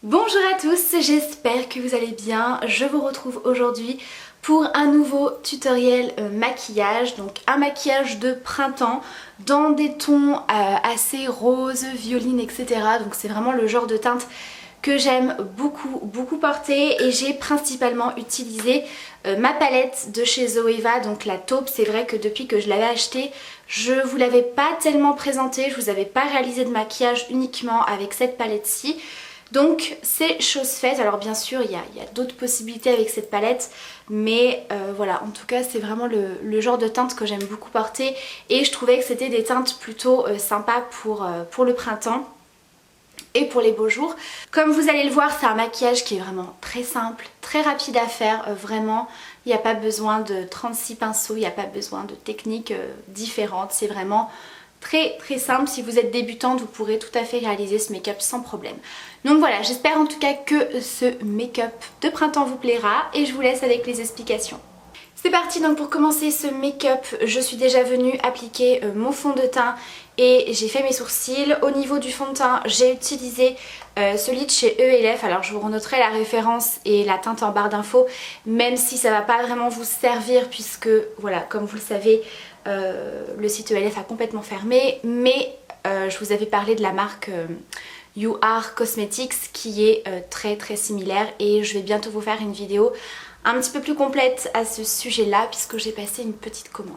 Bonjour à tous, j'espère que vous allez bien. Je vous retrouve aujourd'hui pour un nouveau tutoriel maquillage. Donc un maquillage de printemps dans des tons assez roses, violines, etc. Donc c'est vraiment le genre de teinte que j'aime beaucoup porter, et j'ai principalement utilisé ma palette de chez Zoeva, donc la taupe. C'est vrai que depuis que je l'avais achetée, je vous l'avais pas tellement présentée, je vous avais pas réalisé de maquillage uniquement avec cette palette-ci. Donc c'est chose faite. Alors bien sûr il y a d'autres possibilités avec cette palette, mais voilà, en tout cas c'est vraiment le genre de teinte que j'aime beaucoup porter, et je trouvais que c'était des teintes plutôt sympas pour le printemps et pour les beaux jours. Comme vous allez le voir, c'est un maquillage qui est vraiment très simple, très rapide à faire, vraiment. Il n'y a pas besoin de 36 pinceaux, il n'y a pas besoin de techniques différentes, c'est vraiment très simple. Si vous êtes débutante, vous pourrez tout à fait réaliser ce make-up sans problème. Donc voilà, j'espère en tout cas que ce make-up de printemps vous plaira, et je vous laisse avec les explications. C'est parti. Donc pour commencer ce make-up, je suis déjà venue appliquer mon fond de teint et j'ai fait mes sourcils. Au niveau du fond de teint, j'ai utilisé celui de chez ELF. Alors je vous renoterai la référence et la teinte en barre d'infos, même si ça va pas vraiment vous servir puisque voilà, comme vous le savez, le site ELF a complètement fermé. Mais je vous avais parlé de la marque You Are Cosmetics qui est très similaire, et je vais bientôt vous faire une vidéo un petit peu plus complète à ce sujet là puisque j'ai passé une petite commande.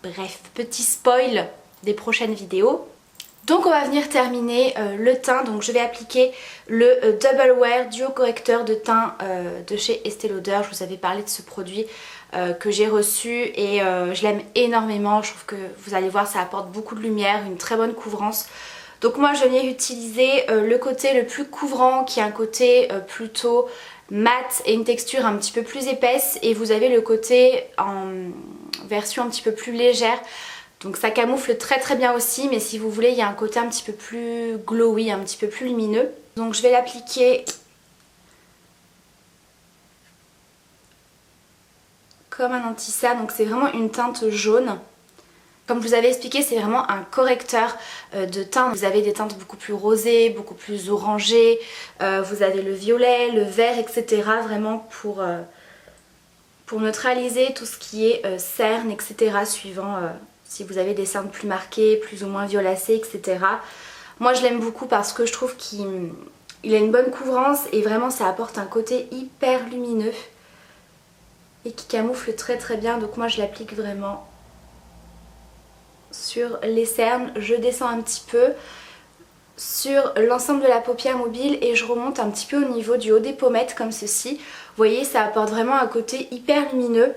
Bref, petit spoil des prochaines vidéos. Donc on va venir terminer le teint. Donc je vais appliquer le Double Wear Duo Correcteur de teint de chez Estée Lauder. Je vous avais parlé de ce produit que j'ai reçu, et je l'aime énormément. Je trouve que vous allez voir, ça apporte beaucoup de lumière, une très bonne couvrance. Donc moi je vais venir utiliser le côté le plus couvrant, qui est un côté plutôt mat et une texture un petit peu plus épaisse, et vous avez le côté en version un petit peu plus légère. Donc ça camoufle très bien aussi, mais si vous voulez, il y a un côté un petit peu plus glowy, un petit peu plus lumineux. Donc je vais l'appliquer comme un anti-cerne. Donc c'est vraiment une teinte jaune. Comme je vous avais expliqué, c'est vraiment un correcteur de teint. Vous avez des teintes beaucoup plus rosées, beaucoup plus orangées, vous avez le violet, le vert, etc. Vraiment pour neutraliser tout ce qui est cerne, etc. Suivant si vous avez des cernes plus marquées, plus ou moins violacées, etc. Moi je l'aime beaucoup parce que je trouve qu'il a une bonne couvrance, et vraiment ça apporte un côté hyper lumineux et qui camoufle très bien. Donc moi je l'applique vraiment sur les cernes, je descends un petit peu sur l'ensemble de la paupière mobile et je remonte un petit peu au niveau du haut des pommettes comme ceci. Vous voyez, ça apporte vraiment un côté hyper lumineux.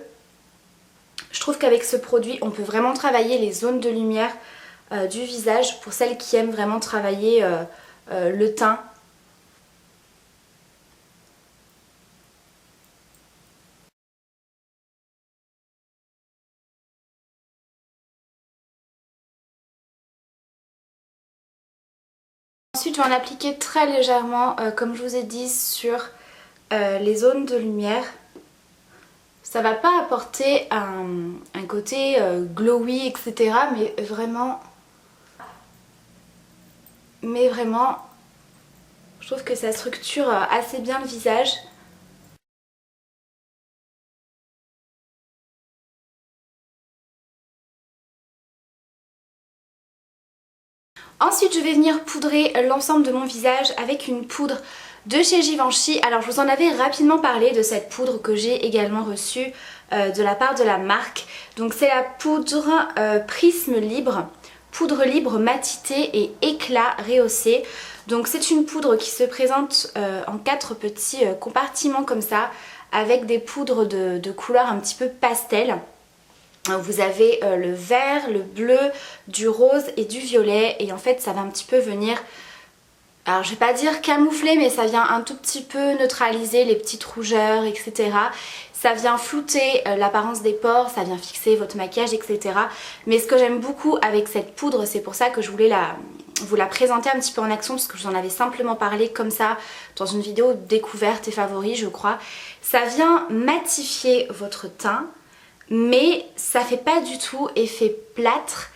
Je trouve qu'avec ce produit on peut vraiment travailler les zones de lumière du visage pour celles qui aiment vraiment travailler le teint. Ensuite je vais en appliquer très légèrement comme je vous ai dit sur les zones de lumière. Ça va pas apporter un côté glowy, etc. mais vraiment je trouve que ça structure assez bien le visage. Ensuite je vais venir poudrer l'ensemble de mon visage avec une poudre de chez Givenchy. Alors je vous en avais rapidement parlé de cette poudre que j'ai également reçue de la part de la marque. Donc c'est la poudre Prisme Libre, poudre libre matité et éclat rehaussé. Donc c'est une poudre qui se présente en 4 petits compartiments comme ça, avec des poudres de couleurs un petit peu pastel. Vous avez le vert, le bleu, du rose et du violet, et en fait ça va un petit peu venir, alors je vais pas dire camoufler, mais ça vient un tout petit peu neutraliser les petites rougeurs, etc. Ça vient flouter l'apparence des pores, ça vient fixer votre maquillage, etc. Mais ce que j'aime beaucoup avec cette poudre, c'est pour ça que je voulais vous la présenter un petit peu en action, parce que je vous en avais simplement parlé comme ça dans une vidéo découverte et favoris je crois. Ça vient matifier votre teint, mais ça fait pas du tout effet plâtre,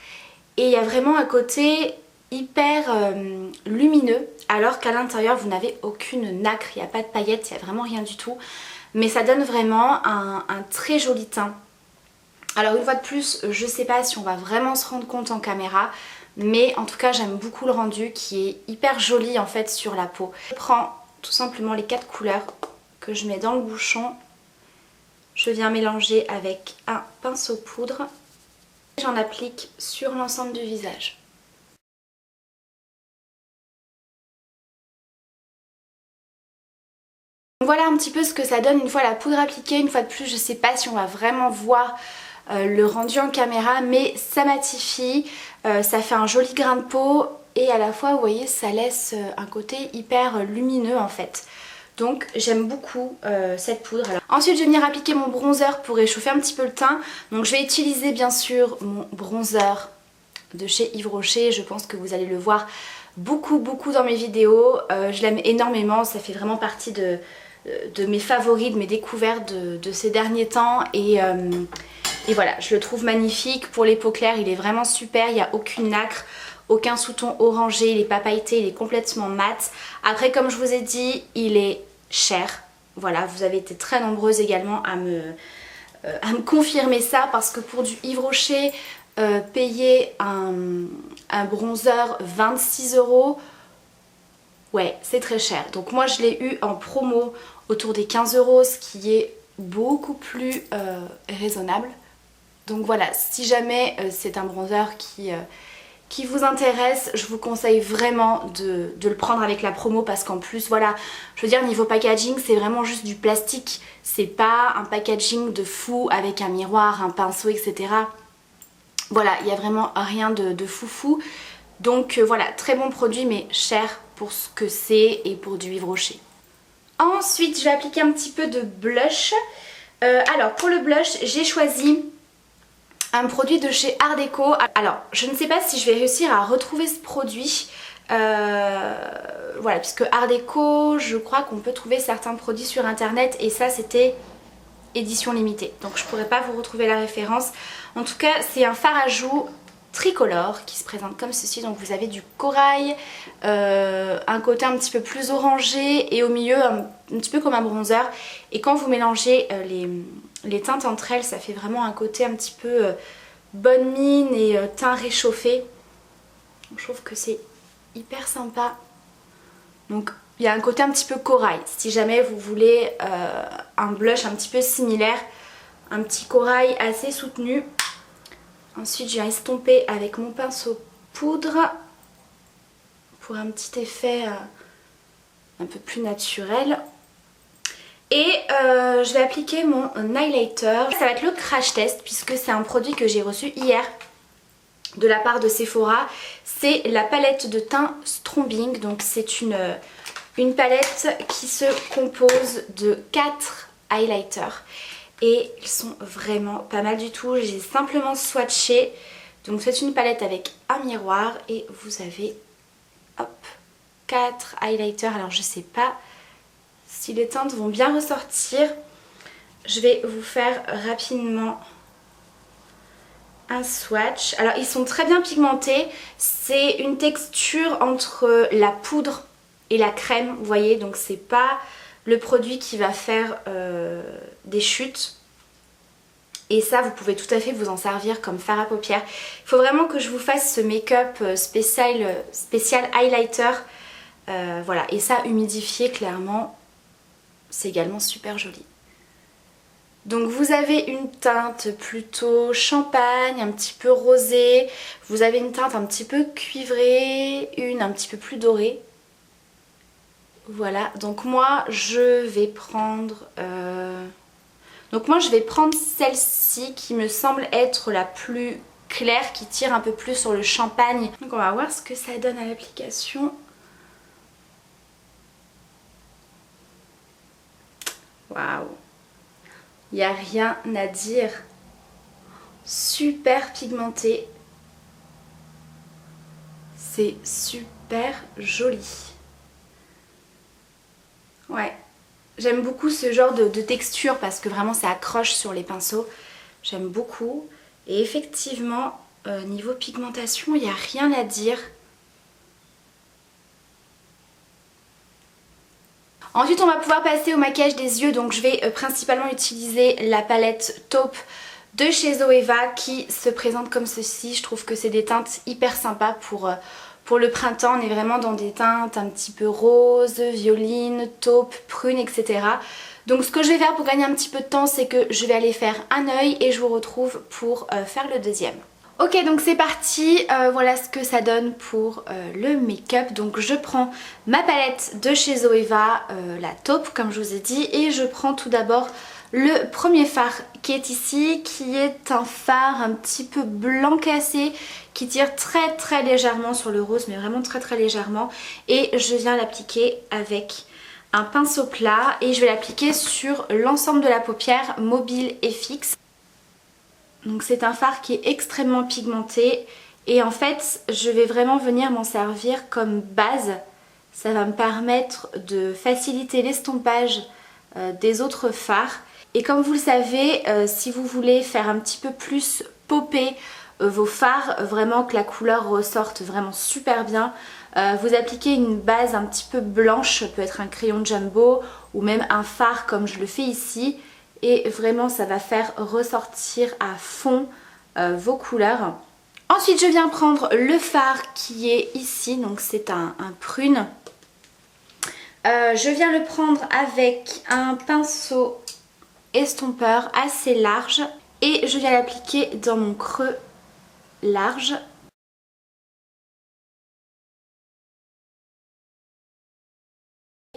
et il y a vraiment un côté hyper lumineux alors qu'à l'intérieur vous n'avez aucune nacre, il n'y a pas de paillettes, il n'y a vraiment rien du tout. Mais ça donne vraiment un très joli teint. Alors une fois de plus, je sais pas si on va vraiment se rendre compte en caméra, mais en tout cas j'aime beaucoup le rendu qui est hyper joli en fait sur la peau. Je prends tout simplement les 4 couleurs que je mets dans le bouchon. Je viens mélanger avec un pinceau poudre. J'en applique sur l'ensemble du visage. Voilà un petit peu ce que ça donne une fois la poudre appliquée. Une fois de plus, je sais pas si on va vraiment voir le rendu en caméra, mais ça matifie, ça fait un joli grain de peau et à la fois vous voyez ça laisse un côté hyper lumineux en fait. Donc j'aime beaucoup cette poudre. Alors, ensuite je vais venir appliquer mon bronzer pour réchauffer un petit peu le teint. Donc je vais utiliser bien sûr mon bronzer de chez Yves Rocher, je pense que vous allez le voir beaucoup dans mes vidéos. Je l'aime énormément, ça fait vraiment partie de mes favoris, de mes découvertes de ces derniers temps et voilà, je le trouve magnifique. Pour les peaux claires, il est vraiment super, il n'y a aucune nacre, aucun sous-ton orangé, il n'est pas pailleté, il est complètement mat. Après, comme je vous ai dit, il est cher. Voilà, vous avez été très nombreuses également à me confirmer ça parce que pour du Yves Rocher, payer un bronzer 26 €, ouais, c'est très cher. Donc moi, je l'ai eu en promo autour des 15 €, ce qui est beaucoup plus raisonnable. Donc voilà, si jamais c'est un bronzer qui vous intéresse, je vous conseille vraiment de le prendre avec la promo parce qu'en plus voilà, je veux dire niveau packaging c'est vraiment juste du plastique, c'est pas un packaging de fou avec un miroir, un pinceau etc. Voilà, il n'y a vraiment rien de foufou. Donc voilà, très bon produit mais cher pour ce que c'est et pour du Yves Rocher. Ensuite je vais appliquer un petit peu de blush. Alors pour le blush j'ai choisi un produit de chez Art Déco. Alors je ne sais pas si je vais réussir à retrouver ce produit. Voilà, puisque Art Déco, je crois qu'on peut trouver certains produits sur internet et ça c'était édition limitée. Donc je pourrais pas vous retrouver la référence. En tout cas c'est un fard à joues tricolore qui se présente comme ceci. Donc vous avez du corail, un côté un petit peu plus orangé et au milieu un petit peu comme un bronzer. Et quand vous mélangez les teintes entre elles, ça fait vraiment un côté un petit peu bonne mine et teint réchauffé. Donc, je trouve que c'est hyper sympa. Donc il y a un côté un petit peu corail. Si jamais vous voulez un blush un petit peu similaire, un petit corail assez soutenu. Ensuite je viens estomper avec mon pinceau poudre pour un petit effet un peu plus naturel. Et je vais appliquer mon highlighter. Ça va être le crash test puisque c'est un produit que j'ai reçu hier de la part de Sephora. C'est la palette de teint Strombing. Donc c'est une palette qui se compose de 4 highlighters. Et ils sont vraiment pas mal du tout. J'ai simplement swatché. Donc c'est une palette avec un miroir et vous avez hop 4 highlighters. Alors je sais pas si les teintes vont bien ressortir. Je vais vous faire rapidement un swatch. Alors ils sont très bien pigmentés. C'est une texture entre la poudre et la crème, vous voyez. Donc c'est pas le produit qui va faire des chutes. Et ça vous pouvez tout à fait vous en servir comme fard à paupières. Il faut vraiment que je vous fasse ce make-up spécial highlighter. Voilà, et ça humidifié clairement, c'est également super joli. Donc vous avez une teinte plutôt champagne, un petit peu rosée. Vous avez une teinte un petit peu cuivrée, une un petit peu plus dorée. Voilà, donc moi je vais prendre celle-ci qui me semble être la plus claire, qui tire un peu plus sur le champagne. Donc on va voir ce que ça donne à l'application. Waouh, il n'y a rien à dire. Super pigmenté. C'est super joli. Ouais, j'aime beaucoup ce genre de texture parce que vraiment ça accroche sur les pinceaux. J'aime beaucoup. Et effectivement, niveau pigmentation, il n'y a rien à dire. Ensuite on va pouvoir passer au maquillage des yeux, donc je vais principalement utiliser la palette Taupe de chez Zoeva qui se présente comme ceci. Je trouve que c'est des teintes hyper sympas pour le printemps. On est vraiment dans des teintes un petit peu rose, violine, taupe, prune, etc. Donc ce que je vais faire pour gagner un petit peu de temps, c'est que je vais aller faire un œil et je vous retrouve pour faire le deuxième. Ok, donc c'est parti, voilà ce que ça donne pour le make-up. Donc je prends ma palette de chez Zoeva, la taupe comme je vous ai dit, et je prends tout d'abord le premier fard qui est ici, qui est un fard un petit peu blanc cassé, qui tire très légèrement sur le rose, mais vraiment très légèrement. Et je viens l'appliquer avec un pinceau plat et je vais l'appliquer sur l'ensemble de la paupière, mobile et fixe. Donc c'est un fard qui est extrêmement pigmenté et en fait je vais vraiment venir m'en servir comme base. Ça va me permettre de faciliter l'estompage des autres fards. Et comme vous le savez, si vous voulez faire un petit peu plus popper vos fards, vraiment que la couleur ressorte vraiment super bien, vous appliquez une base un petit peu blanche, ça peut être un crayon Jumbo ou même un fard comme je le fais ici. Et vraiment ça va faire ressortir à fond vos couleurs. Ensuite je viens prendre le fard qui est ici, donc c'est un prune. Je viens le prendre avec un pinceau estompeur assez large et je viens l'appliquer dans mon creux large.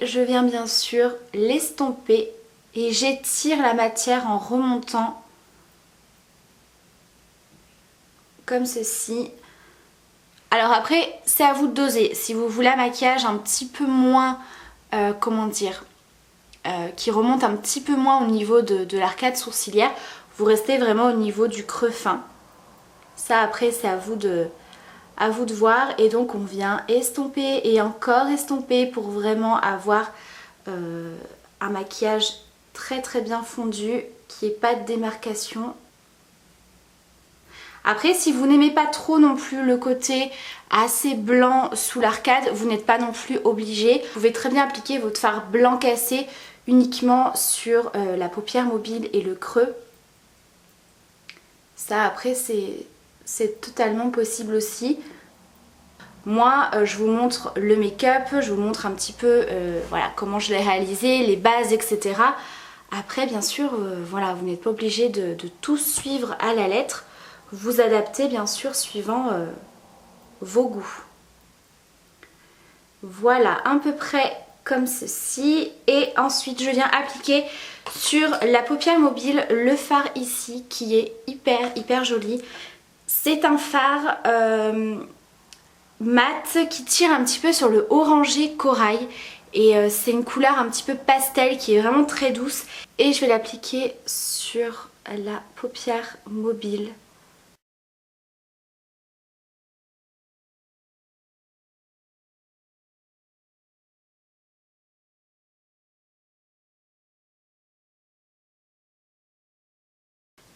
Je viens bien sûr l'estomper et j'étire la matière en remontant comme ceci. Alors après c'est à vous de doser. Si vous voulez un maquillage un petit peu moins, qui remonte un petit peu moins au niveau de l'arcade sourcilière, vous restez vraiment au niveau du creux fin. Ça après c'est à vous de voir. Et donc on vient estomper et encore estomper pour vraiment avoir un maquillage très bien fondu, qui n'ait pas de démarcation. Après si vous n'aimez pas trop non plus le côté assez blanc sous l'arcade, vous n'êtes pas non plus obligé. Vous pouvez très bien appliquer votre fard blanc cassé uniquement sur la paupière mobile et le creux. Ça après c'est totalement possible aussi. Moi je vous montre le make-up, je vous montre un petit peu voilà, comment je l'ai réalisé, les bases, etc. Après bien sûr voilà, vous n'êtes pas obligé de tout suivre à la lettre. Vous adaptez bien sûr suivant vos goûts. Voilà, à peu près comme ceci. Et ensuite je viens appliquer sur la paupière mobile le fard ici qui est hyper joli. C'est un fard mat qui tire un petit peu sur le orangé corail. Et c'est une couleur un petit peu pastel qui est vraiment très douce. Et je vais l'appliquer sur la paupière mobile.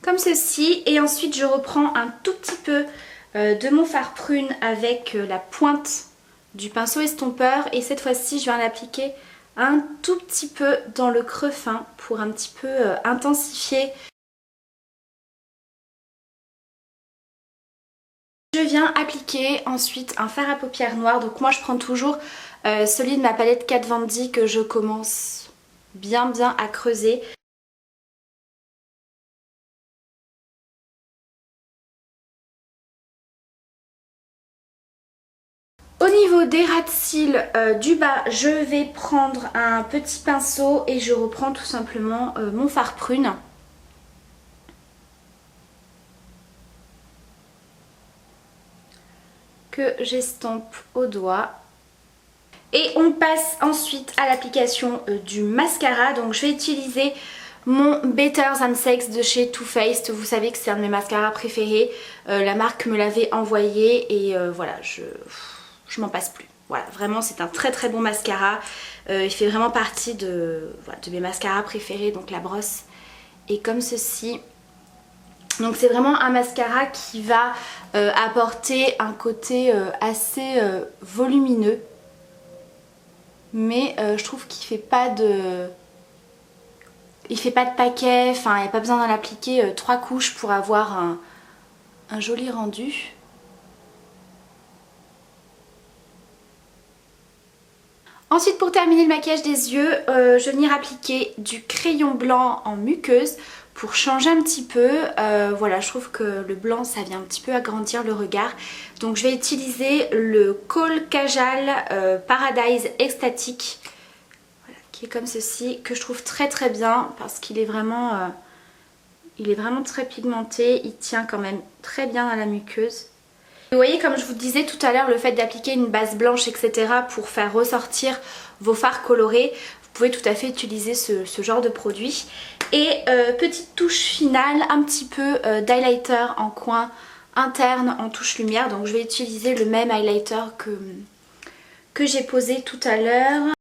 Comme ceci, et ensuite je reprends un tout petit peu de mon fard prune avec la pointe du pinceau estompeur, et cette fois-ci je viens l'appliquer un tout petit peu dans le creux fin pour un petit peu intensifier. Je viens appliquer ensuite un fard à paupières noir, donc moi je prends toujours celui de ma palette Kat Von D que je commence bien à creuser. Au niveau des ras de cils du bas, je vais prendre un petit pinceau et je reprends tout simplement mon fard prune. Que j'estompe au doigt. Et on passe ensuite à l'application du mascara. Donc je vais utiliser mon Better Than Sex de chez Too Faced. Vous savez que c'est un de mes mascaras préférés. La marque me l'avait envoyé et voilà, je m'en passe plus. Voilà, vraiment c'est un très bon mascara. Il fait vraiment partie voilà, de mes mascaras préférés, donc la brosse est comme ceci. Donc c'est vraiment un mascara qui va apporter un côté assez volumineux. mais je trouve qu'il fait pas de... Il fait pas de paquet, enfin il n'y a pas besoin d'en appliquer 3 couches pour avoir un joli rendu. Ensuite, pour terminer le maquillage des yeux, je vais venir appliquer du crayon blanc en muqueuse pour changer un petit peu. Voilà, je trouve que le blanc ça vient un petit peu agrandir le regard. Donc je vais utiliser le Kohl Kajal Paradise Ecstatic, voilà, qui est comme ceci, que je trouve très très bien parce qu'il est vraiment, très pigmenté. Il tient quand même très bien à la muqueuse. Vous voyez, comme je vous disais tout à l'heure, le fait d'appliquer une base blanche etc. pour faire ressortir vos fards colorés, vous pouvez tout à fait utiliser ce genre de produit. Et petite touche finale, un petit peu d'highlighter en coin interne en touche lumière. Donc je vais utiliser le même highlighter que j'ai posé tout à l'heure.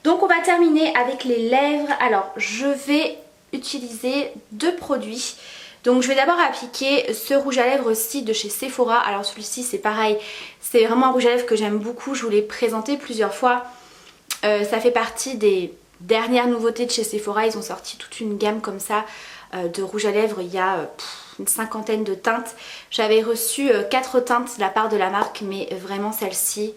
Donc on va terminer avec les lèvres. Alors je vais utiliser 2 produits. Donc je vais d'abord appliquer ce rouge à lèvres-ci de chez Sephora. Alors celui-ci c'est pareil, c'est vraiment un rouge à lèvres que j'aime beaucoup. Je vous l'ai présenté plusieurs fois. Ça fait partie des dernières nouveautés de chez Sephora. Ils ont sorti toute une gamme comme ça de rouge à lèvres. Il y a une 50aine de teintes. J'avais reçu 4 teintes de la part de la marque, mais vraiment celle-ci,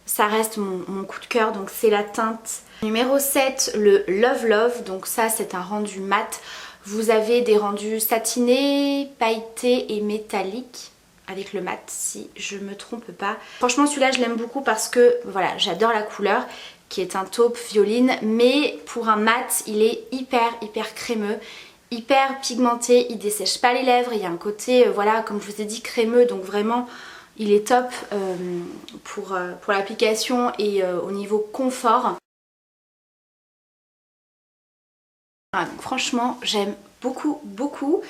ça reste mon coup de cœur. Donc c'est la teinte numéro 7, le Love Love. Donc ça c'est un rendu mat. Vous avez des rendus satinés, pailletés et métalliques avec le mat si je me trompe pas. Franchement celui-là je l'aime beaucoup parce que voilà, j'adore la couleur qui est un taupe violine, mais pour un mat il est hyper crémeux, hyper pigmenté, il dessèche pas les lèvres, il y a un côté voilà comme je vous ai dit crémeux, donc vraiment il est top pour l'application et au niveau confort. Voilà, donc franchement j'aime beaucoup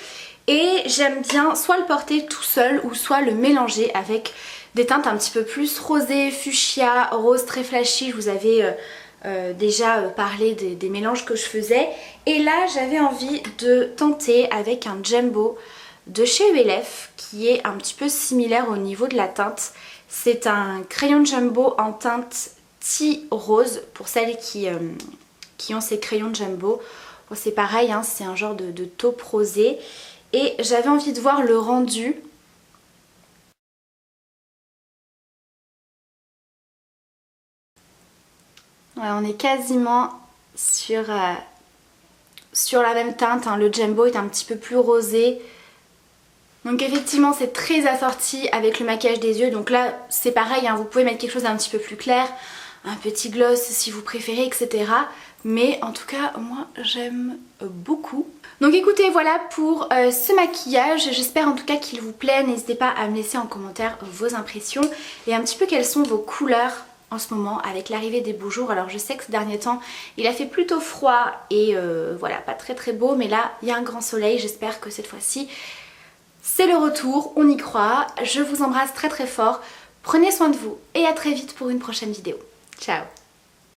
et j'aime bien soit le porter tout seul ou soit le mélanger avec des teintes un petit peu plus rosées, fuchsia, rose très flashy. Je vous avais déjà parlé des mélanges que je faisais et là j'avais envie de tenter avec un Jumbo de chez ULF qui est un petit peu similaire au niveau de la teinte. C'est un crayon Jumbo en teinte tea rose pour celles qui ont ces crayons Jumbo. Bon, c'est pareil, hein, c'est un genre de taupe rosé et j'avais envie de voir le rendu. Ouais, on est quasiment sur la même teinte, hein. Le Jumbo est un petit peu plus rosé. Donc effectivement c'est très assorti avec le maquillage des yeux. Donc là c'est pareil, hein, vous pouvez mettre quelque chose d'un petit peu plus clair, un petit gloss si vous préférez, etc. Mais en tout cas moi j'aime beaucoup. Donc écoutez, voilà pour ce maquillage. J'espère en tout cas qu'il vous plaît. N'hésitez pas à me laisser en commentaire vos impressions et un petit peu quelles sont vos couleurs en ce moment avec l'arrivée des beaux jours. Alors je sais que ces derniers temps il a fait plutôt froid et voilà, pas très beau, mais là il y a un grand soleil. J'espère que cette fois-ci c'est le retour, on y croit. Je vous embrasse très fort. Prenez soin de vous et à très vite pour une prochaine vidéo. Ciao!